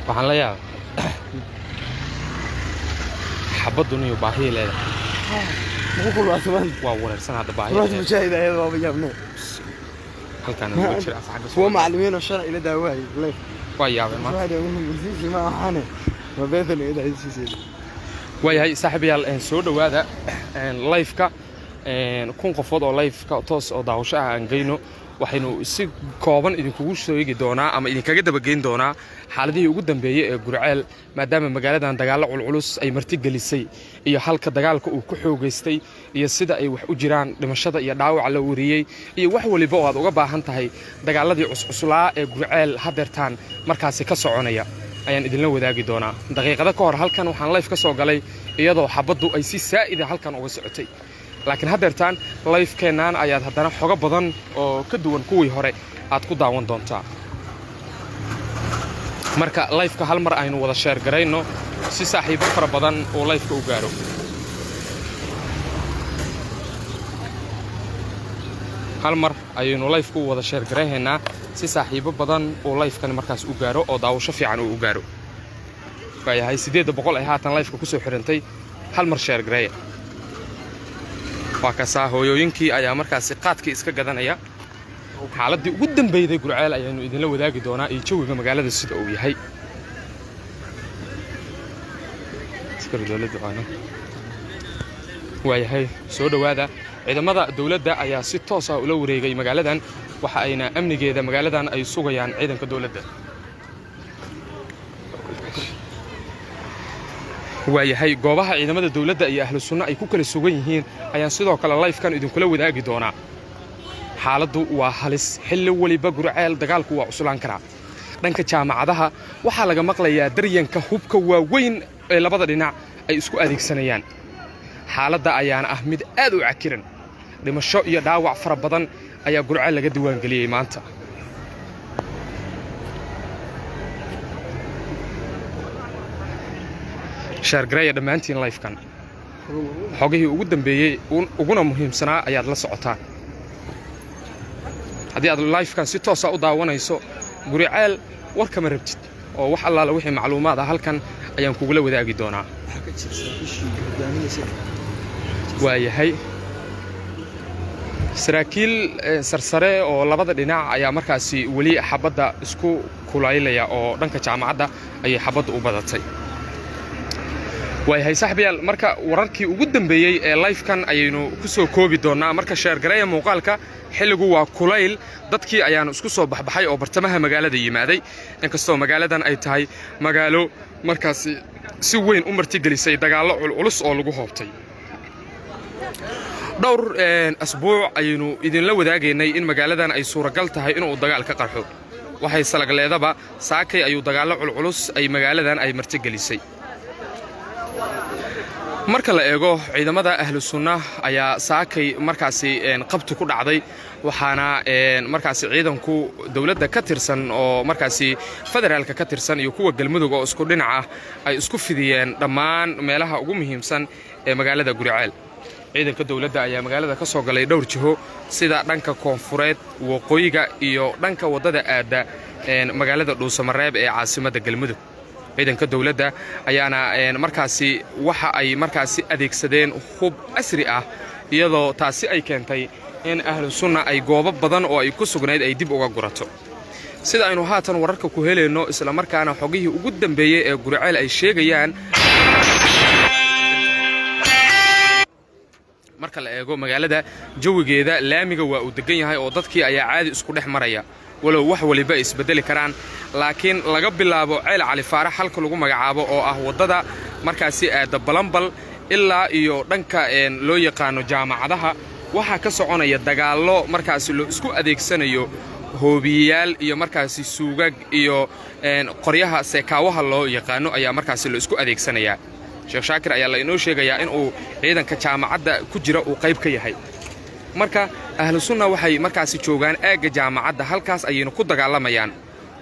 waxaan la yaab xabaduna iyo baahiye leedahay مقول واسمان waa wareersan hadda راس baahiye مشاهد هذا بابا جابنا halkan ugu jira afxaga هو معلمين الشرع إلى دواهي ليف waa yaabay ma واحد منهم مسيسي ما حنا ما بيثن إذا هيسيسي waayahay saaxiibayaal soo dhawaada live-ka kun qofood oo live-ka toos oo daawasho ah aan geyno waxaynu si kooban idinkugu sheegi doonaa ama idinkaga dabageyn doonaa xaaladihii ugu dambeeyay ee Gurceel maadaama magaaladan dagaalo culculus ay marti gelisay iyo halka dagaalka uu ku xoogaystay iyo sida ay wax u jiraan dhimashada iyo dhaawaca la wariyay iyo wax waliba oo aad uga baahan tahay dagaaladii cuscuslaa ee Gurceel hadeertaan markaasi ka soconaya ayaan idinla wadaagi doonaa daqiiqada ka hor halkan waxaan live ka soo galay iyadoo xabadu ay si saa'id ah halkan uga socotay laakiin hadeertaan live keenan ayaad haddana xogo badan oo ka duwan kuwii hore aad ku daawan doontaa marka live-ka hal mar aynu wada share gareyno si saaxiibo fara badan oo live-ka u gaaro hal mar aynu live-ku wada share gareynaa si saaxiibo badan oo live-kan markaas u gaaro oo daawasho fiican uu u gaaro waayahay 800 ay haatan live-ka ku soo xirantay hal mar share gareey waa ka hooyooyinkii ayaa markaas qaadkii iska gadanaya xaaladii ugu dambeeyay Gurceel ayaanu idinla wadaagi doonaa iyo jawiga magaalada sida uu yahay iskar dawladda qaana waayahay soo dhawaada ciidamada dawladda ayaa si toos ah ula wareegay magaaladan waxa ayna amnigeeda magaaladan ay sugayaan ciidanka dawladda waayahay goobaha ciidamada dawladda iyo ahlu sunna ay ku kala sugan yihiin ayaan sidoo kale live-kan idinkula wadaagi doonaa xaaladdu waa halis xilli waliba Gurceel dagaalku waa cuslaan karaa dhanka jaamacadaha waxaa laga maqlayaa daryanka hubka waaweyn ee labada dhinac ay isku adeegsanayaan xaaladda ayaana ah mid aad u cakiran dhimasho iyo dhaawac fara badan ayaa Gurceel laga diiwaan geliyay maanta share gareeya dhammaantiin live-kan xogihii ugu dambeeyay uguna muhiimsanaa ayaad la socotaan haddii aad live-kan si toos ah u daawanayso Gurceel war kama rabtid oo wax allaala wixii macluumaad ah halkan ayaan kugula wadaagi doonaa waayahay saraakiil sarsare oo labada dhinac ayaa markaasi weli xabadda isku kulaylaya oo dhanka jaamacadda ayay xabadda u badatay waayahay saaxiibayaal marka wararkii ugu dambeeyay ee live-kan ayaynu ku soo koobi doonaa marka share gareeya muuqaalka xilligu waa kulayl dadkii ayaan isku soo baxbaxay oo bartamaha magaalada yimaaday inkastoo magaaladan ay tahay magaalo markaasi si weyn u marti gelisay dagaallo culculus oo lagu hoobtay dhowr asbuuc ayaynu idinla wadaagaynay in magaaladan ay suuragal tahay inuu dagaal ka qarxo waxay salagleedaba saakay ayuu dagaallo culculus ay magaaladan ay marti gelisay marka la eego ciidamada ahlu sunna ayaa saakay markaasi qabtu ku dhacday waxaana markaasi ciidanku dawladda ka tirsan oo markaasi federaalka ka tirsan iyo kuwa galmudug oo isku dhinac ah ay isku fidiyeen dhammaan meelaha ugu muhiimsan ee magaalada Gurceel ciidanka dawladda ayaa magaalada ka soo galay dhowr jiho sida dhanka koonfureed waqooyiga iyo dhanka wadada aada magaalada Dhuusamareeb ee caasimadda galmudug ciidanka dawladda ayaana markaasi waxa ay markaasi adeegsadeen hub asri ah iyadoo taasi ay keentay in ahlu sunna ay goobo badan oo ay ku sugnayd ay dib uga gurato sida aynu haatan wararka ku helayno isla markaana xogihii ugu dambeeyay ee Gurceel ay sheegayaan marka la eego magaalada jawigeeda laamiga waa uu degan yahay oo dadkii ayaa caadi isku dhex maraya walow wax waliba isbedeli karaan laakiin laga bilaabo Ceel Cali Faarax halka lagu magacaabo oo ah wadada markaasi aada Balambal ilaa iyo dhanka loo yaqaano jaamacadaha waxa ka soconaya dagaallo markaasi loo isku adeegsanayo hoobiyaal iyo markaasi suugag iyo qoryaha seekaawaha loo yaqaano ayaa markaasi loo isku adeegsanaya Sheekh Shaakir ayaa la inoo sheegayaa in uu ciidanka jaamacadda ku jira uu qayb ka yahay marka ahlu sunna waxay markaasi joogaan aaga jaamacadda halkaas ayayna ku dagaalamayaan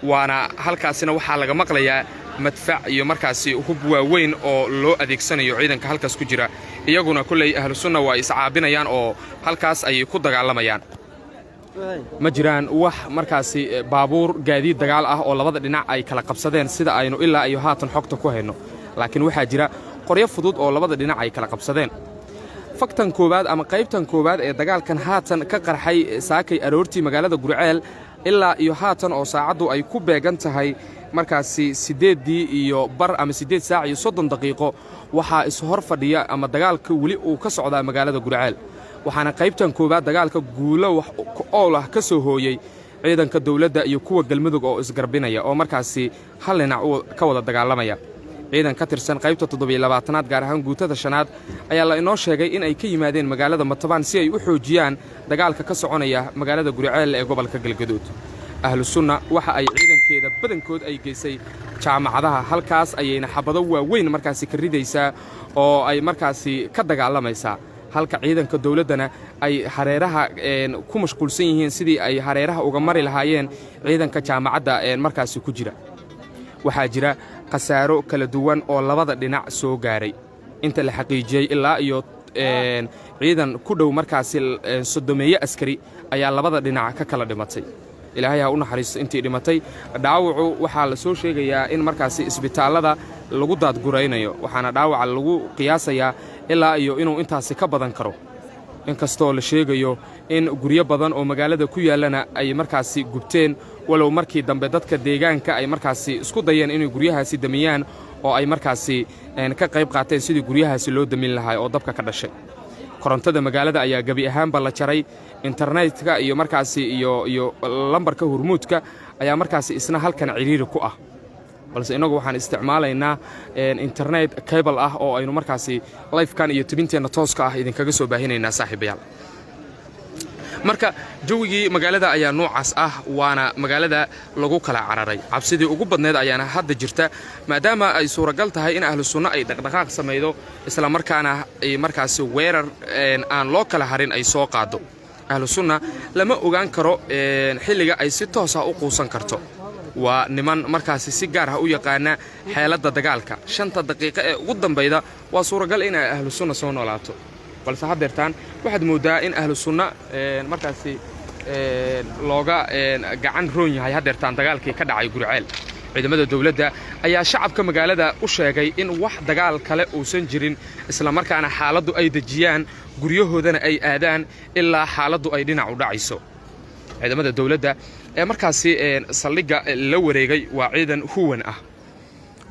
waana halkaasina waxaa laga maqlayaa madfac iyo markaasi hub waaweyn oo loo adeegsanayo ciidanka halkaas ku jira iyaguna kulley ahlu sunna waa iscaabinayaan oo halkaas ayay ku dagaalamayaan ma jiraan wax markaasi baabuur gaadiid dagaal ah oo labada dhinac ay kala qabsadeen sida aynu ilaa iyo haatan xogta ku hayno laakiin waxaa jira qoryo fudud oo labada dhinac ay kala qabsadeen faktan koowaad ama qaybtan koowaad ee dagaalkan haatan ka qarxay saakay aroortii magaalada Gurceel ilaa iyo haatan oo saacadu ay ku beegan tahay markaasi 8 iyo bar ama 8 saac iyo 30 daqiiqo waxa is hor fadhiya ama dagaalka wali uu ka socdaa magaalada Gurceel waxaana qaybtan koowaad dagaalka guulo wax ool ah ka soo hooyay ciidanka dawladda iyo kuwa galmudug oo isgarbinaya oo markaasi hal dhinac ka wada dagaalamaya ciidan ka tirsan qaybta 27aad gaar ahaan guutada 5aad ayaa la inoo sheegay in ay ka yimaadeen magaalada Matabaan si ay u xoojiyaan dagaalka ka soconaya magaalada Gurceel ee gobolka Galgaduud ahlu sunna waxa ay ciidankeeda badankood ay geysay jaamacadaha halkaas ayayna xabado waaweyn markaasi ka ridaysaa oo ay markaasi ka dagaalamaysaa halka ciidanka dawladana ay hareeraha ku mashquulsan yihiin sidii ay hareeraha uga mari lahaayeen ciidanka jaamacadda markaasi ku jira waxaa jira qasaaro kala duwan oo labada dhinac soo gaaray inta la xaqiijiyay ilaa iyo ciidan ku dhow markaasi 30 askari ayaa labada dhinac ka kala dhimatay ilaahay ha u naxariisto intii dhimatay dhaawacu waxaa la soo sheegayaa in markaasi isbitaalada lagu daadguraynayo waxaana dhaawaca lagu qiyaasayaa ilaa iyo inuu intaasi ka badan karo inkastoo la sheegayo in guryo badan oo magaalada ku yaalana ay markaasi gubteen walow markii dambe dadka deegaanka ay markaasi isku dayeen inay guryahaasi damiyaan oo ay markaasi ka qayb qaateen sidii guryahaasi loo damin lahaa oo dabka ka dhashay korontada magaalada ayaa gabi ahaanba la jaray internetka iyo markaasi iyo lambarka hurmuudka ayaa markaasi isna halkan ciriiri ku ah balse inagu waxaan isticmaalaynaa internet cable ah oo aynu markaasi live-kan iyo tibinteena tooska ah idinkaga soo baahinaynaa saaxiibayaal marka jawigii magaalada ayaa noocaas ah waana magaalada lagu kala cararay cabsidii ugu badneed ayaana hadda jirta maadaama ay suuragal tahay in ahlu sunna ay dhaqdhaqaaq sameeydo isla markaana ay markaasi weerar aan loo kala harin ay soo qaado ahlu sunna lama ogaan karo xilliga ay si toos ah u quusan karto waa niman markaasi si gaar ah u yaqaana xeeladda dagaalka 5 daqiiqo ee ugu dambayda waa suuragal in ahlu sunna soo noolaato balse haddeertaan waxaad moodaa in ahlu sunna markaasi looga gacan roon yahay haddeertaan dagaalkii ka dhacay Gurceel ciidamada dawladda ayaa shacabka magaalada u sheegay in wax dagaal kale uusan jirin isla markaana xaaladdu ay dajiyaan guryahoodana ay aadaan ilaa xaaladdu ay dhinac u dhacayso ciidamada dawladda ee markaasi saldhigga la wareegay waa ciidan huwan ah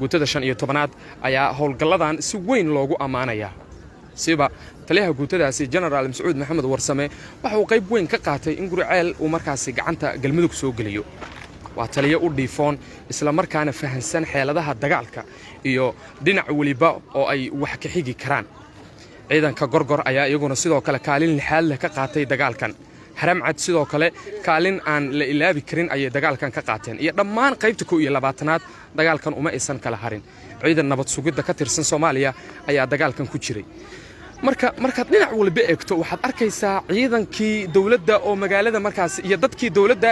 guutada 15aad ayaa howlgalladan si weyn loogu ammaanaya siba taliyaha guutadaasi General Mas'uud Maxamed Warsame waxa uu qayb weyn ka qaatay in Gurceel uu markaasi gacanta galmudug soo galiyo waa taliye u dhiifoon isla markaana fahansan xeeladaha dagaalka iyo dhinac waliba oo ay wax ka xigi karaan ciidanka gorgor ayaa iyaguna sidoo kale kaalin lixaad leh ka qaatay dagaalkan haramcad sidoo kale kaalin aan la ilaabi karin ayay dagaalkan ka qaateen iyo dhammaan qaybta 22aad dagaalkan uma aysan kala harin ciidan nabad sugidda ka tirsan Soomaaliya ayaa dagaalkan ku jiray marka dhinac walba eegto waxaad arkaysaa ciidankii dawladda oo magaalada markaas iyo dadkii dawladda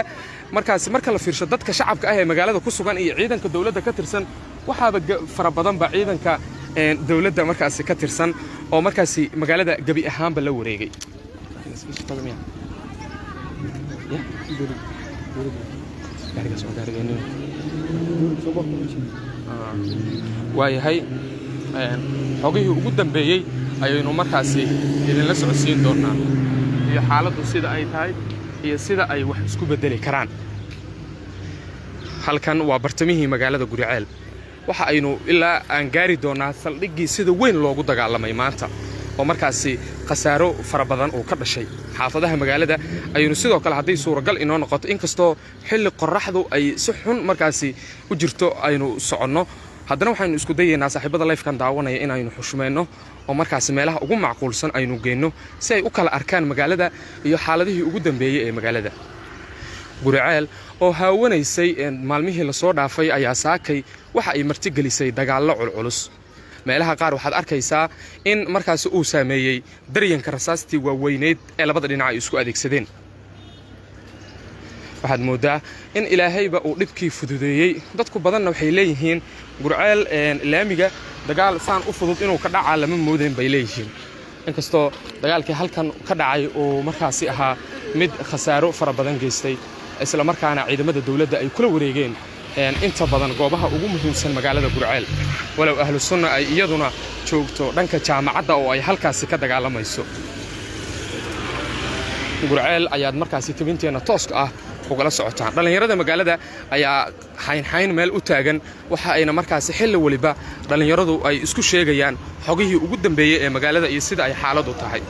markaas marka la fiirsho dadka shacabka ah ee magaalada ku sugan iyo ciidanka dawladda ka tirsan waxaaba fara badan ba ciidanka dawladda markaas ka tirsan oo markaas magaalada gabi ahaanba la wareegay waayahay xogihii ugu dambeeyay ayaynu markaasi idinla socodsiin doonaa iyo xaaladdu sida ay tahay iyo sida ay wax isku bedeli karaan halkan waa bartamihii magaalada Gurceel waxa aynu ilaa aan gaari doonaa saldhiggii sida weyn loogu dagaalamay maanta oo markaasi qasaaro fara badan oo ka dhashay xaafadaha magaalada ayaynu sidoo kale haddii suuragal inoo noqoto inkastoo xilli qorraxdu ay si xun markaasi u jirto aynu soconno haddana waxaynu isku dayaynaa saaxiibada live-kan daawanaya inaynu xushmeyno oo markaasi meelaha ugu macquulsan aynu geyno si ay u kala arkaan magaalada iyo xaaladihii ugu dambeeyay ee magaalada Gurceel oo haawanaysay maalmihii la soo dhaafay ayaa saakay waxa ay martigelisay dagaallo culculus meelaha qaar waxaad arkaysaa in markaasi uu saameeyay daryanka rasaastii waaweyneed ee labada dhinac ay isku adeegsadeen waxaad moodaa in ilaahayba uu dhibkii fududeeyey dadku badanna waxay leeyihiin Gurceel laamiga dagaal saan u fudud inuu ka dhacaa lama moodeen bay leeyihiin inkastoo dagaalkii halkan ka dhacay oo markaasi ahaa mid khasaaro fara badan geystay isla markaana ciidamada dawladda ay kula wareegeen inta badan goobaha ugu muhiimsan magaalada Gurceel walow ahlu sunna ay iyaduna joogto dhanka jaamacadda oo ay halkaasi ka dagaalamayso Gurceel ayaad markaasi tabinteena tooska ah ugala socotaan dhalinyarada magaalada ayaa hayn meel u taagan waxa ayna markaasi xilli waliba dhalinyaradu ay isku sheegayaan xogihii ugu dambeeyay ee magaalada iyo sida ay xaaladu tahay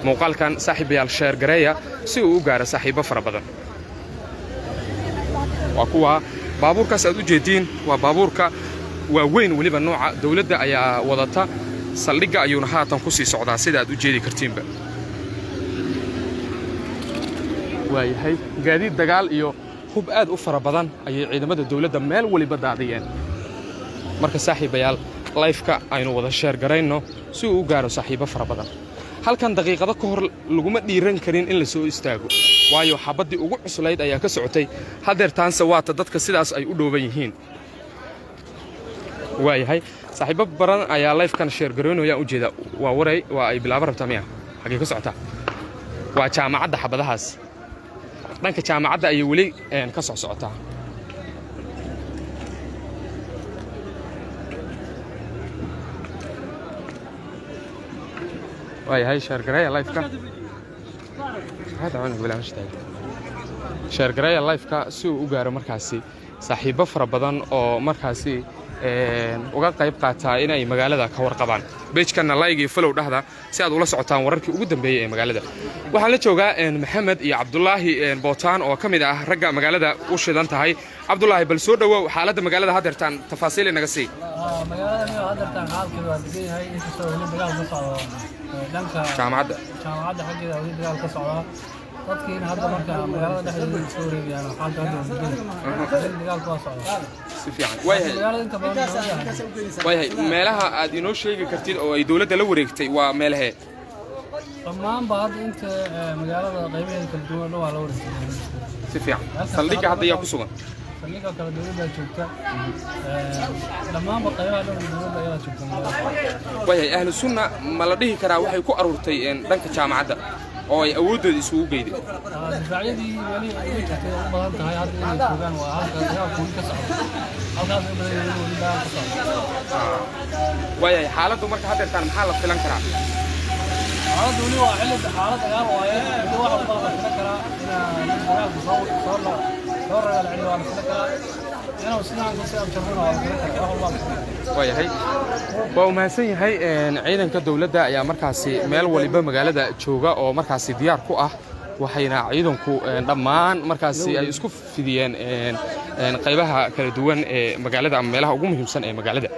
muuqaalkan saaxiibayaal share gareeya si uu u gaaro saaxiibo fara badan waa kuwa baabuurkaas aad u jeediin waa baabuurka waaweyn waliba nooca dawladda ayaa wadata saldhigga ayuuna haatan ku sii socdaa sida aad u jeedi kartiinba waayahay gaadiid dagaal iyo hub aad u fara badan ayay ciidamada dawladda meel waliba daadiyeen marka saaxiibayaal live-ka aynu wada share garayno si uu u gaaro saaxiibo fara badan halkan daqiiqado ka hor laguma dhiiran karin in la soo istaago waayo xabadii ugu cuslayd ayaa ka socotay hadeertaanse waata dadka sidaas ay u dhooban yihiin waayahay saaxiibo badan ayaa live-kan share garaynaya u jeeda waa waray waa ay bilaabo rabtaa miya xagee ka socotaa waa jaamacadda xabadahaas dhanka jaamacadda ay wali ka socotaa waayahay share gareeya live-ka hada aan bilaabay share gareeya live-ka si uu u gaaro markaasi saaxiibo fara badan oo markaasi uga qayb qaataa inay magaalada ka warqabaan page-kana like iyo follow dhahda si aad ula socotaan wararkii ugu dambeeyay ee magaalada waxaan la joogaa Maxamed iyo Cabdullaahi Bootaan oo kamid ah ragga magaalada u shidan tahay Cabdullaahi bal soo dhawow xaaladda magaalada hadeertaan tafaasiil inaga sii magaalada hadeertaan xaalkeedu waa degan yahay inkastoo weli dagaal ka socdo dhanka jaamacadda xaggeeda weli dagaal ka socda dadkiina hadda marka magaalada dhexdeeda soo wareegayaan xaalka hadda degan dagaalku waa socda si fiican waayahay meelaha aad inoo sheegi kartid oo ay dawladda la wareegtay waa meelahe dhammaanba hadda inta magaalada qaybaheeda kala duwan waa la wareegtay si fiican saldhigga hadda ayaa ku sugan saldhigga kala dawladda joogta dhammaanba qaybaha dawladda ayaa joogta waayahay ahlu sunna ma la dhihi karaa waxay ku aruurtay dhanka jaamacadda oo ay awoodooda isugu geeyday difaacyadii weli ay jirtay u badan tahay hadda inay joogaan waa halka dagaalku ka socdo halkaas u badan yahay weli dagaal ka socdo waayahay xaaladdu marka hadeertaan maxaa la filan karaa xaaladdu weli waa xilli xaalad dagaal waaye mid waxa u badan filan karaa in dagaalku soo ragal celiyo waa la filan karaa inuu sidaan ku sii abjarno waa la filan karaa wax walba waayahay waa u mahadsan yahay ciidanka dawladda ayaa markaasi meel waliba magaalada jooga oo markaasi diyaar ku ah waxayna ciidanku dhammaan markaasi ay isku fidiyeen qaybaha kala duwan ee magaalada ama meelaha ugu muhiimsan ee magaalada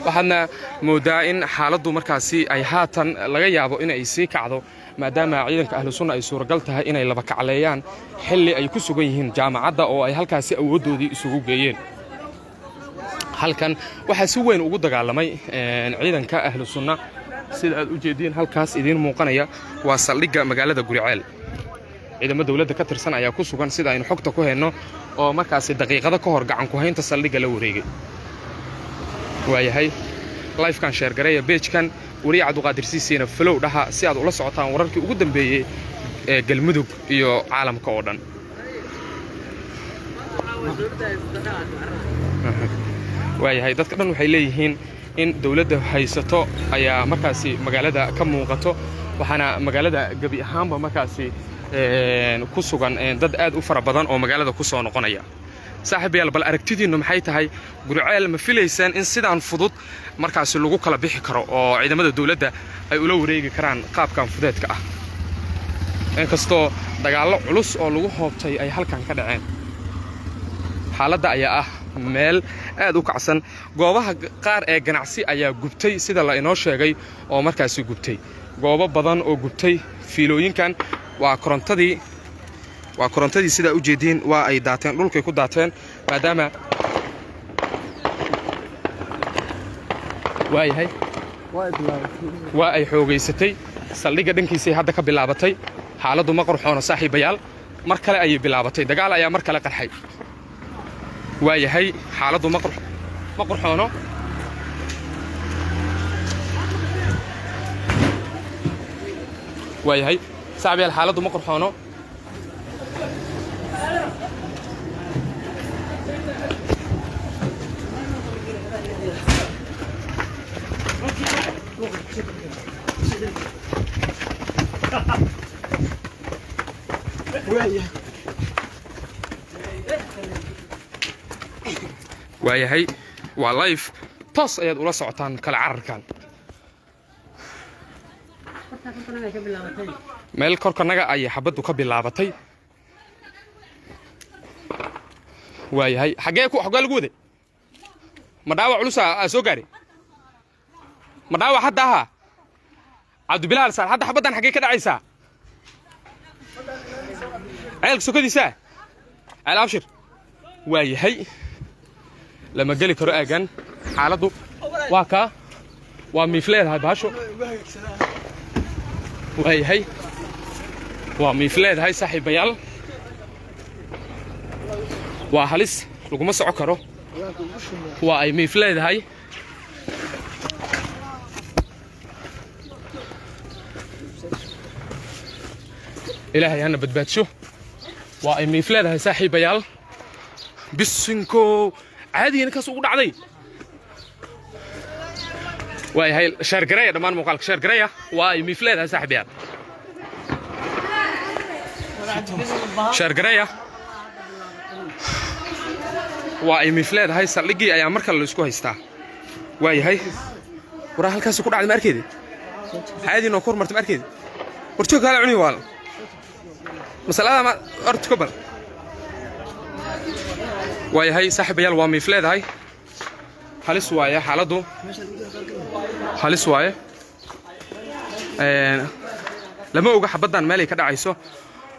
waxaadna moodaa in xaaladdu markaasi ay haatan laga yaabo in ay sii kacdo maadaama ciidanka ahlu sunna ay suuragal tahay inay laba kacleeyaan xilli ay ku sugan yihiin jaamacadda oo ay halkaasi awooddoodii isugu geeyeen halkan waxaa si weyn ugu dagaalamay ciidanka ahlu sunna sida aad u jeediin halkaas idiin muuqanaya waa saldhigga magaalada Gurceel ciidamada dawladda ka tirsan ayaa ku sugan sida aynu xogta ku hayno oo markaasi daqiiqado ka hor gacan ku haynta saldhigga la wareegay waayahay live-kan share gareeya page-kan wariye Cabduqaadir Siisiina follow dhaha si aad ula socotaan wararkii ugu dambeeyay ee galmudug iyo caalamka oo dhan waayahay dadka dhan waxay leeyihiin in dawladda haysato ayaa markaasi magaalada ka muuqato waxaana magaalada gabi ahaanba markaasi ku sugan dad aad u fara badan oo magaalada ku soo noqonaya saaxiibayaal bal aragtidiinnu maxay tahay Gurceel ma filaysaan in sidaan fudud markaasi lagu kala bixi karo oo ciidamada dawladda ay ula wareegi karaan qaabkan fudeedka ah inkastoo dagaallo culus oo lagu hoobtay ay halkan ka dhaceen xaaladda ayaa ah meel aad u kacsan goobaha qaar ee ganacsi ayaa gubtay sida la inoo sheegay oo markaasi gubtay goobo badan oo gubtay fiilooyinkan waa korontadii sida u jeedin waa ay daateen dhulkay ku daateen maadaama waayahay waa ay xoogaysatay saldhigga dhankiisay hadda ka bilaabatay xaaladdu ma qorxoono saaxiibayaal mar kale ayay bilaabatay dagaal ayaa mar kale qarxay waayahay xaaladdu ma qurxoono waayahay saaxiibayaal xaaladdu ma qurxoono waayahay waa live toos ayaad ula socotaan kala cararkan meel korkanaga ayay xabaddu ka bilaabatay waayahay xagee lagu waday ma dhaawac culusa soo gaari ma dhaawac hadda ahaa cabdibilaal saar hadda xabaddan xagee ka dhacaysaa ceelka sokadiisa ceel abshir waayahay lama geli karo aagan xaaladdu waa kaa waa miif leedahay baasho waayahay waa miif leedahay saaxiibayaal waa halis laguma soco karo waa ay miif leedahay ilaahay hana badbaadsho waa ay miif leedahay saaxiibayaal bisinko caadigiina kaas ugu dhacday waayahay sheergareeya dhammaan muuqaalka sheergareeya waa ay miif leedahay saaxiibayaal sheergareeya waa ay miif leedahay saldhiggii ayaa mar kale la isku haystaa waayahay waraa halkaas ku dhacday ma arkeedi caadiina oo ku hormartay ma arkeedi warjoog kala cuni waal masalada ma orto ka bal waayahay saaxiibayaal waa miif leedahay halis waaye xaaladdu halis waaye lama oga xabaddan meelay ka dhacayso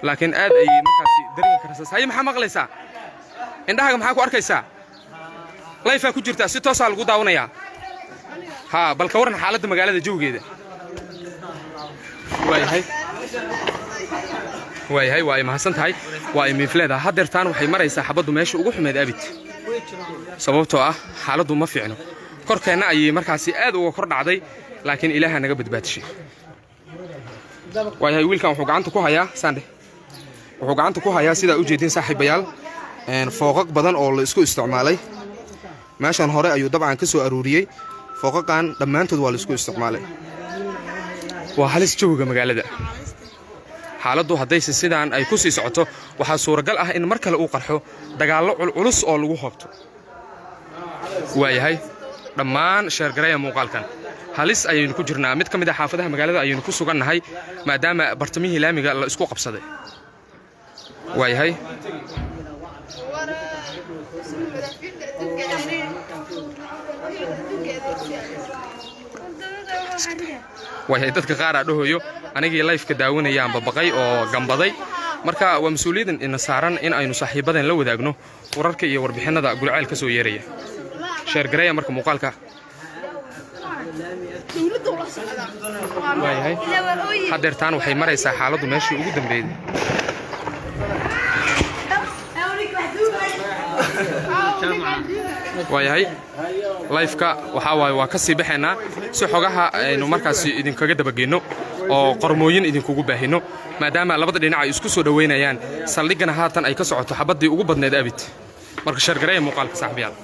laakiin aad ay markaasi dareenka rasaas haye maxaa maqlaysaa indhahaaga maxaa ku arkaysaa layfaa ku jirtaa si toosaa lagu daawanayaa haa bal ka waran xaaladda magaalada jawgeeda waayahay waa ay mahadsan tahay waa ay miif leedahay haddeertaan waxay maraysaa xabaddu meesha ugu xumeed abid sababtoo ah xaaladdu ma fiicno korkeenna ayay markaasi aad uga kor dhacday laakiin ilaaha naga badbaadishay waayahay wiilkan wuxuu gacanta ku hayaa sande wuxuu gacanta ku hayaa sidaa u jeedin saaxiibayaal fooqaq badan oo la isku isticmaalay meeshan hore ayuu dabcan ka soo aruuriyey fooqaqan dhammaantood waa la isku isticmaalay waa halis jawiga magaalada xaaladdu haddayse sidaan ay ku sii socoto waxaa suuragal ah in mar kale uu qarxo dagaallo culculus oo lagu hoobto waayahay dhammaan sheergareeya muuqaalkan halis ayaynu ku jirnaa mid ka mid ah xaafadaha magaalada ayaynu ku sugannahay maadaama bartamihii laamiga la isku qabsaday waayahay waayahay dadka qaar aa dhahoyo anigii layfka daawanayaan babaqay oo gambaday marka waa mas-uuliyaddan ina saaran in aynu saaxiibadan la wadaagno wararka iyo warbixinnada gulceel ka soo yeeraya sheergareeya marka muuqaalka waayahay haddeertaan waxay maraysaa xaaladdu meeshii ugu dambeeyey waayahay layfka waxaa waaye waa ka sii baxaynaa si xogaha aynu markaasi idinkaga dabageyno oo qormooyin idinkugu baahino maadaama labada dhinac ay isku soo dhoweynayaan saldhiggana haatan ay ka socoto xabaddii ugu badneed abid marka sheergareeya muuqaalka saaxiibayaal